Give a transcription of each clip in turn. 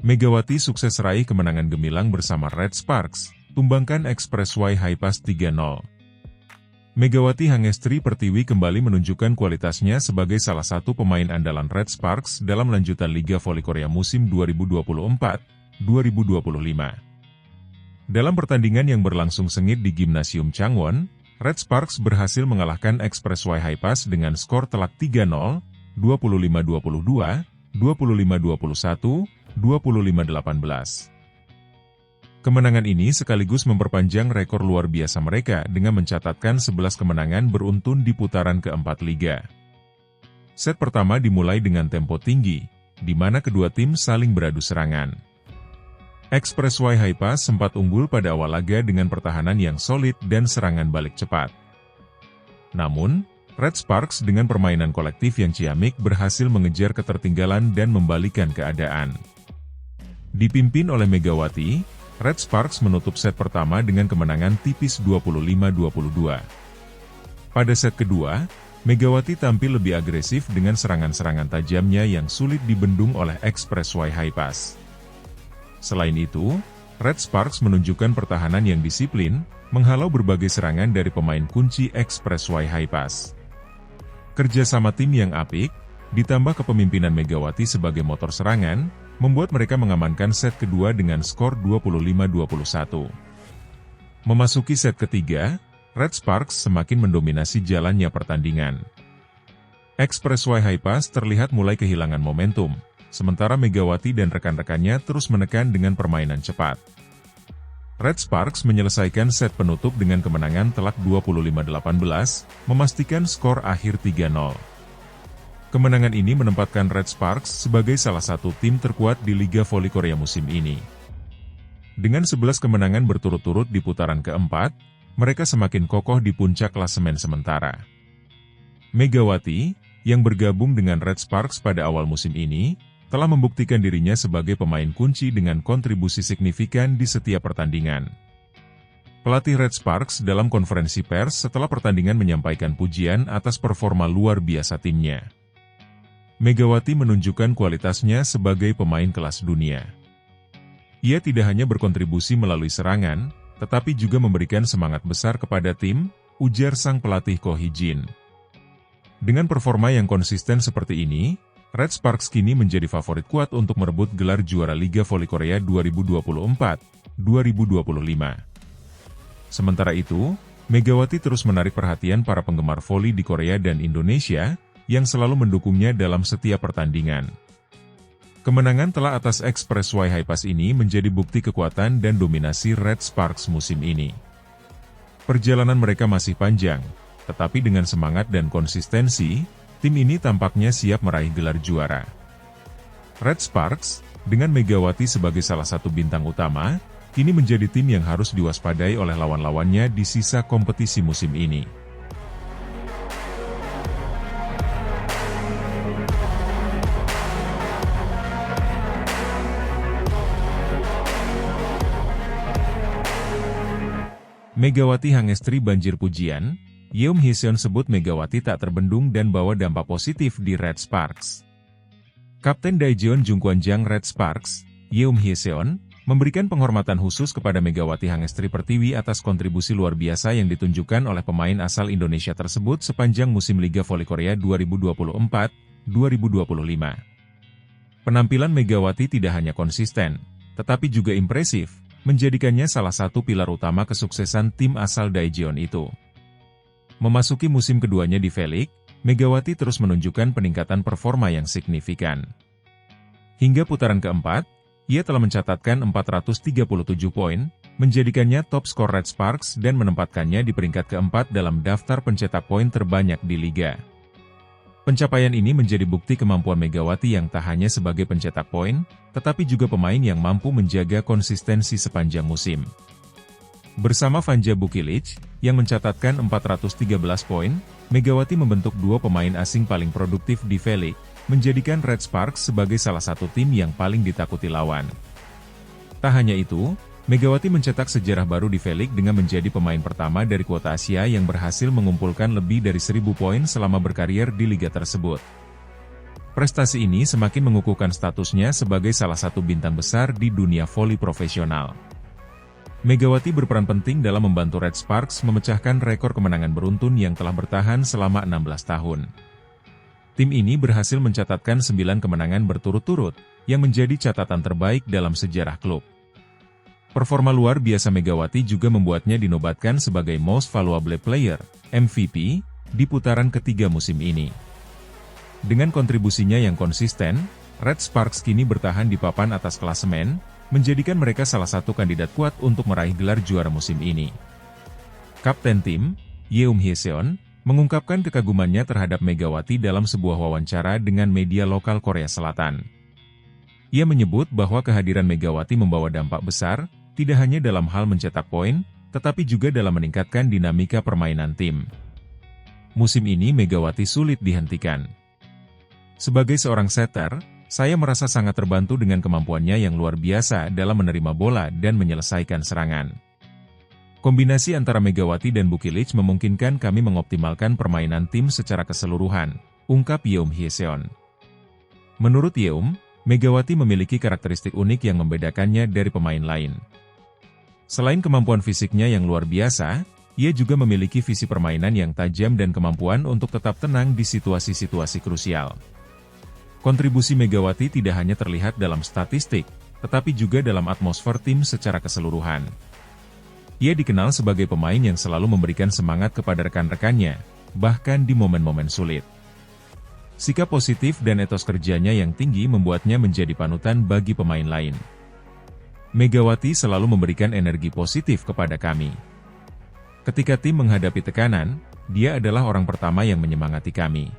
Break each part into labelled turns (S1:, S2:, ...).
S1: Megawati sukses raih kemenangan gemilang bersama Red Sparks, tumbangkan Expressway Hi-Pass 3-0. Megawati Hangestri Pertiwi kembali menunjukkan kualitasnya sebagai salah satu pemain andalan Red Sparks dalam lanjutan Liga Voli Korea musim 2024-2025. Dalam pertandingan yang berlangsung sengit di Gimnasium Changwon, Red Sparks berhasil mengalahkan Expressway Hi-Pass dengan skor telak 3-0, 25-22, 25-21, 25-18. Kemenangan ini sekaligus memperpanjang rekor luar biasa mereka dengan mencatatkan 11 kemenangan beruntun di putaran keempat Liga. Set pertama dimulai dengan tempo tinggi, di mana kedua tim saling beradu serangan. Expressway Hi-Pass sempat unggul pada awal laga dengan pertahanan yang solid dan serangan balik cepat. Namun, Red Sparks dengan permainan kolektif yang ciamik berhasil mengejar ketertinggalan dan membalikan keadaan. Dipimpin oleh Megawati, Red Sparks menutup set pertama dengan kemenangan tipis 25-22. Pada set kedua, Megawati tampil lebih agresif dengan serangan-serangan tajamnya yang sulit dibendung oleh Expressway Hi-Pass. Selain itu, Red Sparks menunjukkan pertahanan yang disiplin, menghalau berbagai serangan dari pemain kunci Expressway Hi-Pass. Kerjasama tim yang apik, ditambah kepemimpinan Megawati sebagai motor serangan, membuat mereka mengamankan set kedua dengan skor 25-21. Memasuki set ketiga, Red Sparks semakin mendominasi jalannya pertandingan. Expressway Hi-Pass terlihat mulai kehilangan momentum, sementara Megawati dan rekan-rekannya terus menekan dengan permainan cepat. Red Sparks menyelesaikan set penutup dengan kemenangan telak 25-18, memastikan skor akhir 3-0. Kemenangan ini menempatkan Red Sparks sebagai salah satu tim terkuat di Liga Voli Korea musim ini. Dengan 11 kemenangan berturut-turut di putaran keempat, mereka semakin kokoh di puncak klasemen sementara. Megawati, yang bergabung dengan Red Sparks pada awal musim ini, telah membuktikan dirinya sebagai pemain kunci dengan kontribusi signifikan di setiap pertandingan. Pelatih Red Sparks dalam konferensi pers setelah pertandingan menyampaikan pujian atas performa luar biasa timnya. Megawati menunjukkan kualitasnya sebagai pemain kelas dunia. Ia tidak hanya berkontribusi melalui serangan, tetapi juga memberikan semangat besar kepada tim, ujar sang pelatih Ko Hee-jin. Dengan performa yang konsisten seperti ini, Red Sparks kini menjadi favorit kuat untuk merebut gelar juara Liga Voli Korea 2024-2025. Sementara itu, Megawati terus menarik perhatian para penggemar voli di Korea dan Indonesia, yang selalu mendukungnya dalam setiap pertandingan. Kemenangan telak atas Expressway Hi-Pass ini menjadi bukti kekuatan dan dominasi Red Sparks musim ini. Perjalanan mereka masih panjang, tetapi dengan semangat dan konsistensi, tim ini tampaknya siap meraih gelar juara. Red Sparks, dengan Megawati sebagai salah satu bintang utama, kini menjadi tim yang harus diwaspadai oleh lawan-lawannya di sisa kompetisi musim ini. Megawati Hangestri banjir pujian, Yeom Hee-seon sebut Megawati tak terbendung dan bawa dampak positif di Red Sparks. Kapten Daejeon Jungkwanjang Red Sparks, Yeom Hee-seon, memberikan penghormatan khusus kepada Megawati Hangestri Pertiwi atas kontribusi luar biasa yang ditunjukkan oleh pemain asal Indonesia tersebut sepanjang musim Liga Voli Korea 2024-2025. Penampilan Megawati tidak hanya konsisten, tetapi juga impresif, menjadikannya salah satu pilar utama kesuksesan tim asal Daejeon itu. Memasuki musim keduanya di V-League, Megawati terus menunjukkan peningkatan performa yang signifikan. Hingga putaran keempat, ia telah mencatatkan 437 poin, menjadikannya top skor Red Sparks dan menempatkannya di peringkat keempat dalam daftar pencetak poin terbanyak di liga. Pencapaian ini menjadi bukti kemampuan Megawati yang tak hanya sebagai pencetak poin, tetapi juga pemain yang mampu menjaga konsistensi sepanjang musim. Bersama Vanja Bukilic, yang mencatatkan 413 poin, Megawati membentuk dua pemain asing paling produktif di V-League, menjadikan Red Sparks sebagai salah satu tim yang paling ditakuti lawan. Tak hanya itu, Megawati mencetak sejarah baru di V-League dengan menjadi pemain pertama dari kuota Asia yang berhasil mengumpulkan lebih dari 1.000 poin selama berkarier di liga tersebut. Prestasi ini semakin mengukuhkan statusnya sebagai salah satu bintang besar di dunia voli profesional. Megawati berperan penting dalam membantu Red Sparks memecahkan rekor kemenangan beruntun yang telah bertahan selama 16 tahun. Tim ini berhasil mencatatkan 9 kemenangan berturut-turut, yang menjadi catatan terbaik dalam sejarah klub. Performa luar biasa Megawati juga membuatnya dinobatkan sebagai Most Valuable Player, MVP, di putaran ketiga musim ini. Dengan kontribusinya yang konsisten, Red Sparks kini bertahan di papan atas klasemen, menjadikan mereka salah satu kandidat kuat untuk meraih gelar juara musim ini. Kapten tim, Yeom Hye-seon, mengungkapkan kekagumannya terhadap Megawati dalam sebuah wawancara dengan media lokal Korea Selatan. Ia menyebut bahwa kehadiran Megawati membawa dampak besar, tidak hanya dalam hal mencetak poin, tetapi juga dalam meningkatkan dinamika permainan tim. Musim ini Megawati sulit dihentikan. Sebagai seorang setter, saya merasa sangat terbantu dengan kemampuannya yang luar biasa dalam menerima bola dan menyelesaikan serangan. Kombinasi antara Megawati dan Bukilic memungkinkan kami mengoptimalkan permainan tim secara keseluruhan, ungkap Yeom Hye-seon. Menurut Yeom, Megawati memiliki karakteristik unik yang membedakannya dari pemain lain. Selain kemampuan fisiknya yang luar biasa, ia juga memiliki visi permainan yang tajam dan kemampuan untuk tetap tenang di situasi-situasi krusial. Kontribusi Megawati tidak hanya terlihat dalam statistik, tetapi juga dalam atmosfer tim secara keseluruhan. Ia dikenal sebagai pemain yang selalu memberikan semangat kepada rekan-rekannya, bahkan di momen-momen sulit. Sikap positif dan etos kerjanya yang tinggi membuatnya menjadi panutan bagi pemain lain. Megawati selalu memberikan energi positif kepada kami. Ketika tim menghadapi tekanan, dia adalah orang pertama yang menyemangati kami.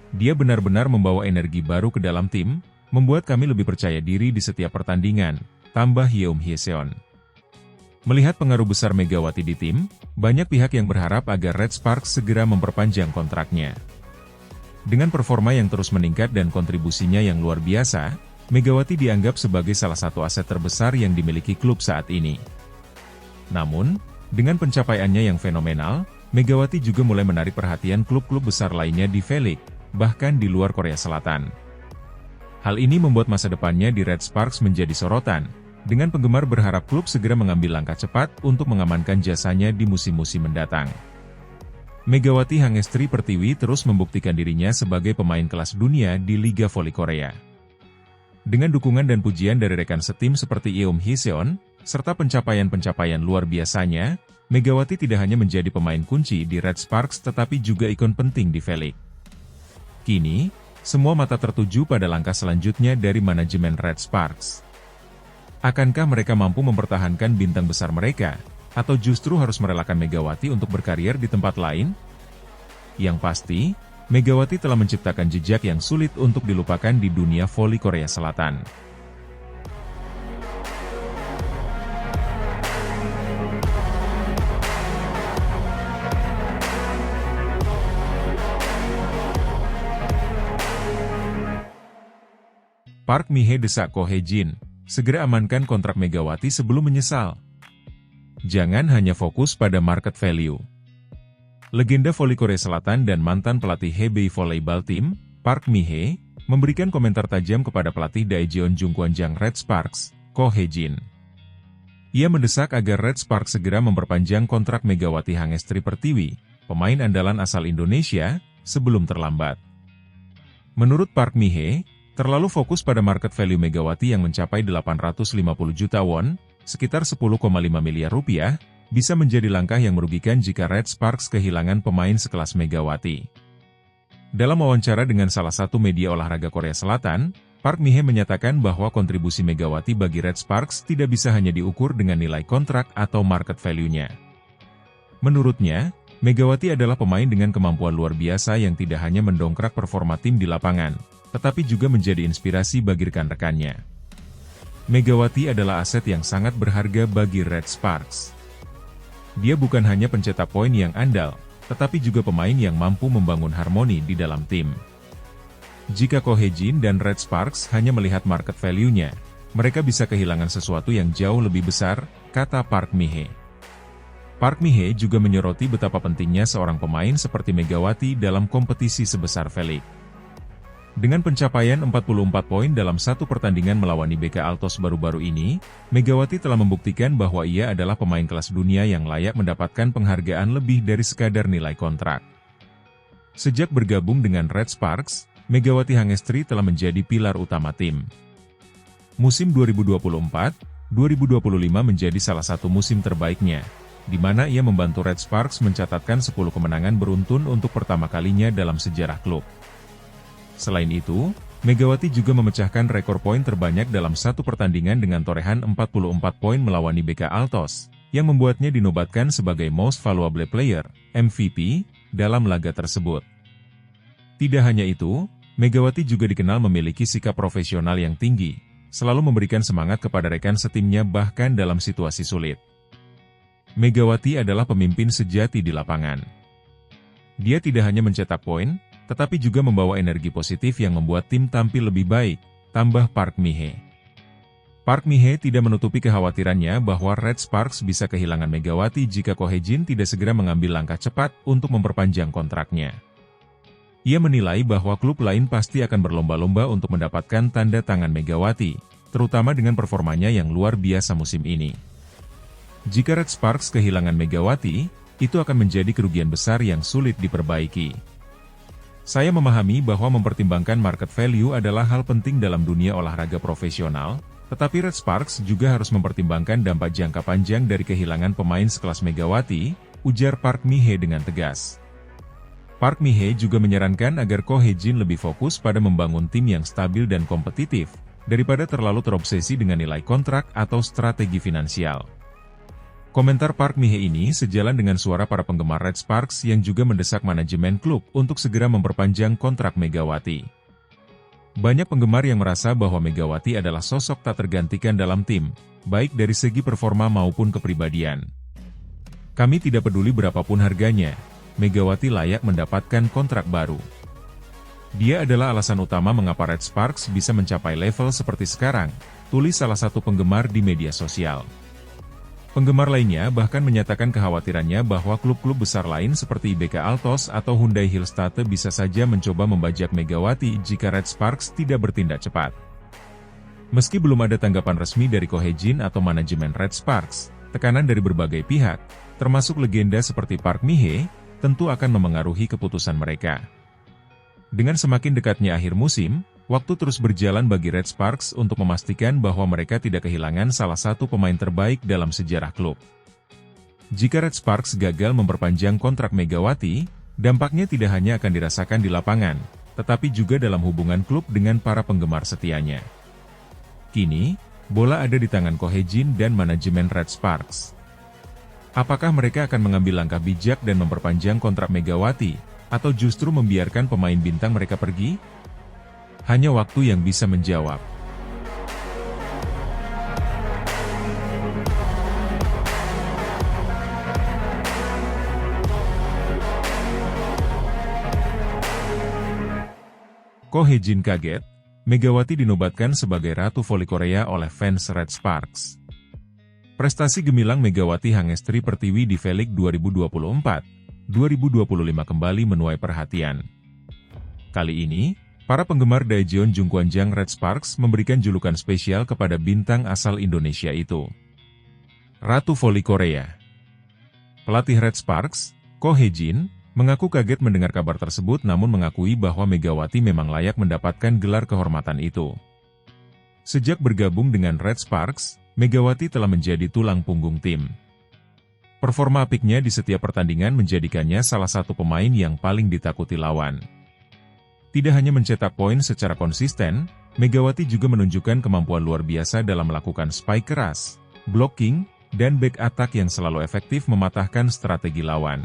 S1: Dia benar-benar membawa energi baru ke dalam tim, membuat kami lebih percaya diri di setiap pertandingan, tambah Yeom Hye-seon. Melihat pengaruh besar Megawati di tim, banyak pihak yang berharap agar Red Sparks segera memperpanjang kontraknya. Dengan performa yang terus meningkat dan kontribusinya yang luar biasa, Megawati dianggap sebagai salah satu aset terbesar yang dimiliki klub saat ini. Namun, dengan pencapaiannya yang fenomenal, Megawati juga mulai menarik perhatian klub-klub besar lainnya di V-League, bahkan di luar Korea Selatan. Hal ini membuat masa depannya di Red Sparks menjadi sorotan, dengan penggemar berharap klub segera mengambil langkah cepat untuk mengamankan jasanya di musim-musim mendatang. Megawati Hangestri Pertiwi terus membuktikan dirinya sebagai pemain kelas dunia di Liga Voli Korea. Dengan dukungan dan pujian dari rekan setim seperti Yeom Hye-seon, serta pencapaian-pencapaian luar biasanya, Megawati tidak hanya menjadi pemain kunci di Red Sparks tetapi juga ikon penting di V-League. Kini, semua mata tertuju pada langkah selanjutnya dari manajemen Red Sparks. Akankah mereka mampu mempertahankan bintang besar mereka, atau justru harus merelakan Megawati untuk berkarir di tempat lain? Yang pasti, Megawati telah menciptakan jejak yang sulit untuk dilupakan di dunia voli Korea Selatan. Park Mi-hye desak Ko Hae-jin, segera amankan kontrak Megawati sebelum menyesal. Jangan hanya fokus pada market value. Legenda voli Korea Selatan dan mantan pelatih Hebei Volleyball Team, Park Mi-hye, memberikan komentar tajam kepada pelatih Daejeon Jungkwanjang Red Sparks, Ko Hae-jin. Ia mendesak agar Red Sparks segera memperpanjang kontrak Megawati Hangestri Pertiwi, pemain andalan asal Indonesia, sebelum terlambat. Menurut Park Mi-hye, terlalu fokus pada market value Megawati yang mencapai 850 juta won, sekitar 10,5 miliar rupiah, bisa menjadi langkah yang merugikan jika Red Sparks kehilangan pemain sekelas Megawati. Dalam wawancara dengan salah satu media olahraga Korea Selatan, Park Mi-hye menyatakan bahwa kontribusi Megawati bagi Red Sparks tidak bisa hanya diukur dengan nilai kontrak atau market value-nya. Menurutnya, Megawati adalah pemain dengan kemampuan luar biasa yang tidak hanya mendongkrak performa tim di lapangan, tetapi juga menjadi inspirasi bagi rekan-rekannya. Megawati adalah aset yang sangat berharga bagi Red Sparks. Dia bukan hanya pencetak poin yang andal, tetapi juga pemain yang mampu membangun harmoni di dalam tim. Jika Ko Hae-jin dan Red Sparks hanya melihat market value-nya, mereka bisa kehilangan sesuatu yang jauh lebih besar, kata Park Mi-hye. Park Mi-hye juga menyoroti betapa pentingnya seorang pemain seperti Megawati dalam kompetisi sebesar V-League. Dengan pencapaian 44 poin dalam satu pertandingan melawan IBK Altos baru-baru ini, Megawati telah membuktikan bahwa ia adalah pemain kelas dunia yang layak mendapatkan penghargaan lebih dari sekadar nilai kontrak. Sejak bergabung dengan Red Sparks, Megawati Hangestri telah menjadi pilar utama tim. Musim 2024-2025 menjadi salah satu musim terbaiknya, di mana ia membantu Red Sparks mencatatkan 10 kemenangan beruntun untuk pertama kalinya dalam sejarah klub. Selain itu, Megawati juga memecahkan rekor poin terbanyak dalam satu pertandingan dengan torehan 44 poin melawan IBK Altos, yang membuatnya dinobatkan sebagai Most Valuable Player, MVP, dalam laga tersebut. Tidak hanya itu, Megawati juga dikenal memiliki sikap profesional yang tinggi, selalu memberikan semangat kepada rekan setimnya bahkan dalam situasi sulit. Megawati adalah pemimpin sejati di lapangan. Dia tidak hanya mencetak poin, tetapi juga membawa energi positif yang membuat tim tampil lebih baik, tambah Park Mi-hee. Park Mi-hee tidak menutupi kekhawatirannya bahwa Red Sparks bisa kehilangan Megawati jika Ko Hye-jin tidak segera mengambil langkah cepat untuk memperpanjang kontraknya. Ia menilai bahwa klub lain pasti akan berlomba-lomba untuk mendapatkan tanda tangan Megawati, terutama dengan performanya yang luar biasa musim ini. Jika Red Sparks kehilangan Megawati, itu akan menjadi kerugian besar yang sulit diperbaiki. Saya memahami bahwa mempertimbangkan market value adalah hal penting dalam dunia olahraga profesional, tetapi Red Sparks juga harus mempertimbangkan dampak jangka panjang dari kehilangan pemain sekelas Megawati, ujar Park Mi-hee dengan tegas. Park Mi-hee juga menyarankan agar Ko Hye-jin lebih fokus pada membangun tim yang stabil dan kompetitif, daripada terlalu terobsesi dengan nilai kontrak atau strategi finansial. Komentar Park Mi-hee ini sejalan dengan suara para penggemar Red Sparks yang juga mendesak manajemen klub untuk segera memperpanjang kontrak Megawati. Banyak penggemar yang merasa bahwa Megawati adalah sosok tak tergantikan dalam tim, baik dari segi performa maupun kepribadian. Kami tidak peduli berapapun harganya, Megawati layak mendapatkan kontrak baru. Dia adalah alasan utama mengapa Red Sparks bisa mencapai level seperti sekarang, tulis salah satu penggemar di media sosial. Penggemar lainnya bahkan menyatakan kekhawatirannya bahwa klub-klub besar lain seperti IBK Altos atau Hyundai Hillstate bisa saja mencoba membajak Megawati jika Red Sparks tidak bertindak cepat. Meski belum ada tanggapan resmi dari Ko Hye-jin atau manajemen Red Sparks, tekanan dari berbagai pihak, termasuk legenda seperti Park Mi-hee, tentu akan memengaruhi keputusan mereka. Dengan semakin dekatnya akhir musim, waktu terus berjalan bagi Red Sparks untuk memastikan bahwa mereka tidak kehilangan salah satu pemain terbaik dalam sejarah klub. Jika Red Sparks gagal memperpanjang kontrak Megawati, dampaknya tidak hanya akan dirasakan di lapangan, tetapi juga dalam hubungan klub dengan para penggemar setianya. Kini, bola ada di tangan Ko Hye-jin dan manajemen Red Sparks. Apakah mereka akan mengambil langkah bijak dan memperpanjang kontrak Megawati, atau justru membiarkan pemain bintang mereka pergi? Hanya waktu yang bisa menjawab. Ko Hye-jin kaget, Megawati dinobatkan sebagai Ratu Voli Korea oleh fans Red Sparks. Prestasi gemilang Megawati Hangestri Pertiwi di V-League 2024-2025 kembali menuai perhatian. Kali ini, para penggemar Daejeon Jungkwanjang Red Sparks memberikan julukan spesial kepada bintang asal Indonesia itu. Ratu Voli Korea. Pelatih Red Sparks, Ko Hye-jin, mengaku kaget mendengar kabar tersebut namun mengakui bahwa Megawati memang layak mendapatkan gelar kehormatan itu. Sejak bergabung dengan Red Sparks, Megawati telah menjadi tulang punggung tim. Performa apiknya di setiap pertandingan menjadikannya salah satu pemain yang paling ditakuti lawan. Tidak hanya mencetak poin secara konsisten, Megawati juga menunjukkan kemampuan luar biasa dalam melakukan spike keras, blocking, dan back attack yang selalu efektif mematahkan strategi lawan.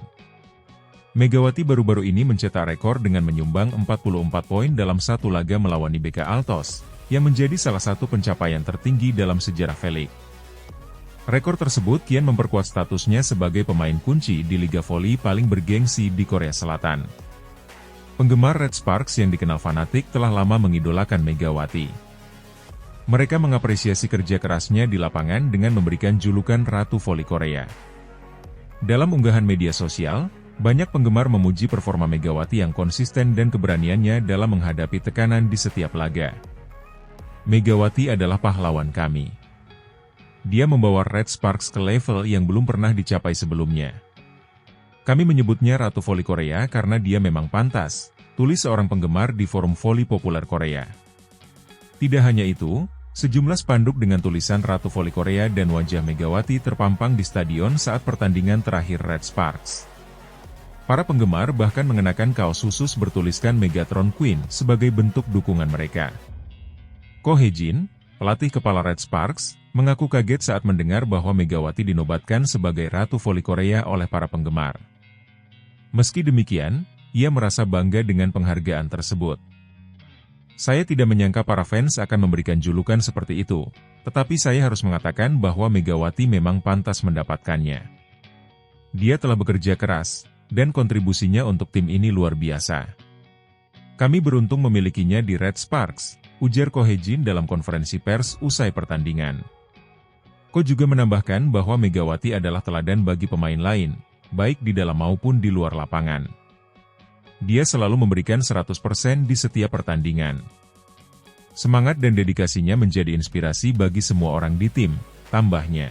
S1: Megawati baru-baru ini mencetak rekor dengan menyumbang 44 poin dalam satu laga melawan IBK Altos, yang menjadi salah satu pencapaian tertinggi dalam sejarah V-League. Rekor tersebut kian memperkuat statusnya sebagai pemain kunci di Liga Voli paling bergengsi di Korea Selatan. Penggemar Red Sparks yang dikenal fanatik telah lama mengidolakan Megawati. Mereka mengapresiasi kerja kerasnya di lapangan dengan memberikan julukan Ratu Voli Korea. Dalam unggahan media sosial, Banyak penggemar memuji performa Megawati yang konsisten dan keberaniannya dalam menghadapi tekanan di setiap laga. Megawati adalah pahlawan kami. Dia membawa Red Sparks ke level yang belum pernah dicapai sebelumnya. Kami menyebutnya Ratu Voli Korea karena dia memang pantas, tulis seorang penggemar di forum voli populer Korea. Tidak hanya itu, sejumlah spanduk dengan tulisan Ratu Voli Korea dan wajah Megawati terpampang di stadion saat pertandingan terakhir Red Sparks. Para penggemar bahkan mengenakan kaos khusus bertuliskan Megatron Queen sebagai bentuk dukungan mereka. Ko Hye-jin, pelatih kepala Red Sparks, mengaku kaget saat mendengar bahwa Megawati dinobatkan sebagai Ratu Voli Korea oleh para penggemar. Meski demikian, ia merasa bangga dengan penghargaan tersebut. Saya tidak menyangka para fans akan memberikan julukan seperti itu, tetapi saya harus mengatakan bahwa Megawati memang pantas mendapatkannya. Dia telah bekerja keras, dan kontribusinya untuk tim ini luar biasa. Kami beruntung memilikinya di Red Sparks, ujar Ko Hye-jin dalam konferensi pers usai pertandingan. Ko juga menambahkan bahwa Megawati adalah teladan bagi pemain lain, baik di dalam maupun di luar lapangan. Dia selalu memberikan 100% di setiap pertandingan. Semangat dan dedikasinya menjadi inspirasi bagi semua orang di tim, tambahnya.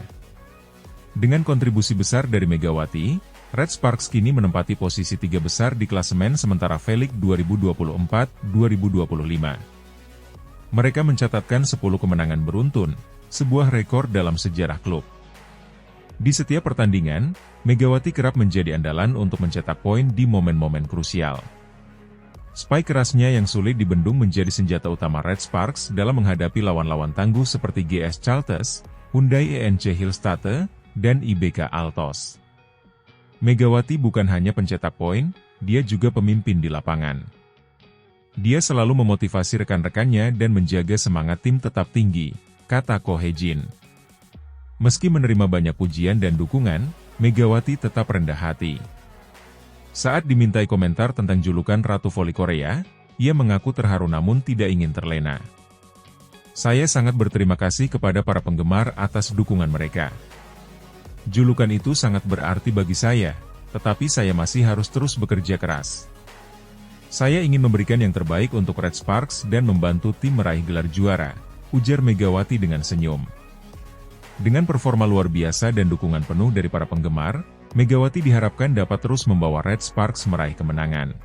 S1: Dengan kontribusi besar dari Megawati, Red Sparks kini menempati posisi 3 besar di klasemen sementara V-League 2024-2025. Mereka mencatatkan 10 kemenangan beruntun, sebuah rekor dalam sejarah klub. Di setiap pertandingan, Megawati kerap menjadi andalan untuk mencetak poin di momen-momen krusial. Spike kerasnya yang sulit dibendung menjadi senjata utama Red Sparks dalam menghadapi lawan-lawan tangguh seperti GS Chalters, Hyundai ENC Hillstatte, dan IBK Altos. Megawati bukan hanya pencetak poin, dia juga pemimpin di lapangan. Dia selalu memotivasi rekan-rekannya dan menjaga semangat tim tetap tinggi, kata Ko Hye-jin. Meski menerima banyak pujian dan dukungan, Megawati tetap rendah hati. Saat dimintai komentar tentang julukan Ratu Voli Korea, ia mengaku terharu namun tidak ingin terlena. Saya sangat berterima kasih kepada para penggemar atas dukungan mereka. Julukan itu sangat berarti bagi saya, tetapi saya masih harus terus bekerja keras. Saya ingin memberikan yang terbaik untuk Red Sparks dan membantu tim meraih gelar juara, ujar Megawati dengan senyum. Dengan performa luar biasa dan dukungan penuh dari para penggemar, Megawati diharapkan dapat terus membawa Red Sparks meraih kemenangan.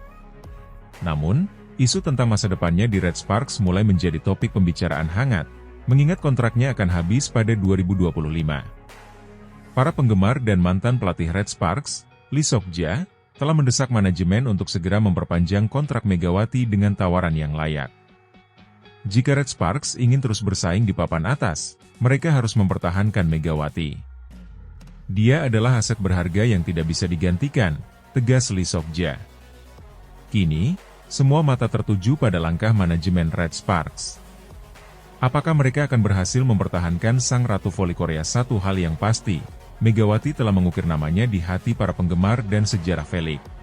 S1: Namun, isu tentang masa depannya di Red Sparks mulai menjadi topik pembicaraan hangat, mengingat kontraknya akan habis pada 2025. Para penggemar dan mantan pelatih Red Sparks, Lee Sok-ja, telah mendesak manajemen untuk segera memperpanjang kontrak Megawati dengan tawaran yang layak. Jika Red Sparks ingin terus bersaing di papan atas, mereka harus mempertahankan Megawati. Dia adalah aset berharga yang tidak bisa digantikan, tegas Lee Sok-ja. Kini, semua mata tertuju pada langkah manajemen Red Sparks. Apakah mereka akan berhasil mempertahankan sang Ratu Voli Korea? Satu hal yang pasti, Megawati telah mengukir namanya di hati para penggemar dan sejarah V-League.